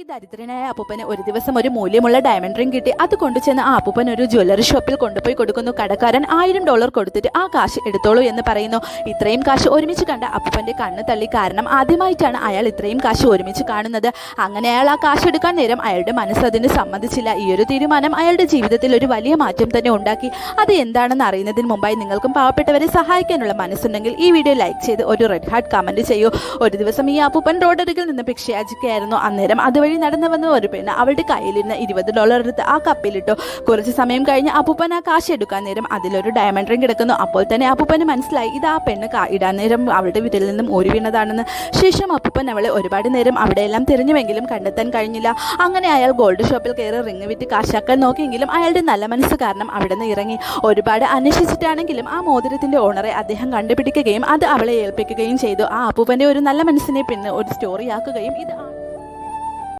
ഈ ദരിദ്രനായ അപ്പൂപ്പന് ഒരു ദിവസം ഒരു മൂല്യമുള്ള ഡയമണ്ട് റിംഗ് കിട്ടി. അത് കൊണ്ടുചെന്ന് ആ അപ്പൂപ്പൻ ഒരു ജ്വല്ലറി ഷോപ്പിൽ കൊണ്ടുപോയി കൊടുക്കുന്നു. കടക്കാരൻ $1000 കൊടുത്തിട്ട് ആ കാശ് എടുത്തോളൂ എന്ന് പറയുന്നു. ഇത്രയും കാശ് ഒരുമിച്ച് കണ്ട അപ്പൂപ്പന്റെ കണ്ണ് തള്ളി. കാരണം ആദ്യമായിട്ടാണ് അയാൾ ഇത്രയും കാശ് ഒരുമിച്ച് കാണുന്നത്. അങ്ങനെ അയാൾ ആ കാശ് എടുക്കാൻ നേരം അയാളുടെ മനസ്സ് അതിന് സമ്മതിച്ചില്ല. ഈ ഒരു തീരുമാനം അയാളുടെ ജീവിതത്തിൽ ഒരു വലിയ മാറ്റം തന്നെ ഉണ്ടാക്കി. അത് എന്താണെന്ന് അറിയുന്നതിന് മുമ്പായി നിങ്ങൾക്കും പാവപ്പെട്ടവരെ സഹായിക്കാനുള്ള മനസ്സുണ്ടെങ്കിൽ ഈ വീഡിയോ ലൈക്ക് ചെയ്ത് ഒരു റെഡ് ഹാർട്ട് കമന്റ് ചെയ്യൂ. ഒരു ദിവസം ഈ അപ്പൂപ്പൻ റോഡരികിൽ നിന്ന് ഭിക്ഷയാചിക്കുകയായിരുന്നു. അന്നേരം അതുവഴി നടന്നു വന്ന ഒരു പെണ്ണ് അവളുടെ കയ്യിലിരുന്ന് $20 എടുത്ത് ആ കപ്പിലിട്ടു. കുറച്ച് സമയം കഴിഞ്ഞ് അപ്പൂപ്പൻ ആ കാശ് എടുക്കാൻ നേരം അതിലൊരു ഡയമണ്ട് റിംഗ് കിടക്കുന്നു. അപ്പോൾ തന്നെ അപ്പൂപ്പന് മനസ്സിലായി ഇത് ആ പെണ്ണ് ഇടാൻ നേരം അവളുടെ വീട്ടിൽ നിന്നും ഊരി വീണതാണെന്ന്. ശേഷം അപ്പൂപ്പൻ അവളെ ഒരുപാട് നേരം അവിടെയെല്ലാം തിരഞ്ഞുവെങ്കിലും കണ്ടെത്താൻ കഴിഞ്ഞില്ല. അങ്ങനെ അയാൾ ഗോൾഡ് ഷോപ്പിൽ കയറി റിംഗ് വിറ്റ് കാശാക്കാൻ നോക്കിയെങ്കിലും അയാളുടെ നല്ല മനസ്സ് കാരണം അവിടെ നിന്ന് ഇറങ്ങി. ഒരുപാട് അന്വേഷിച്ചിട്ടാണെങ്കിലും ആ മോതിരത്തിന്റെ ഓണറെ അദ്ദേഹം കണ്ടുപിടിക്കുകയും അത് അവളെ ഏൽപ്പിക്കുകയും ചെയ്തു. ആ അപ്പൂപ്പന്റെ ഒരു നല്ല മനസ്സിനെ പിന്നെ ഒരു സ്റ്റോറിയാക്കുകയും ഇത്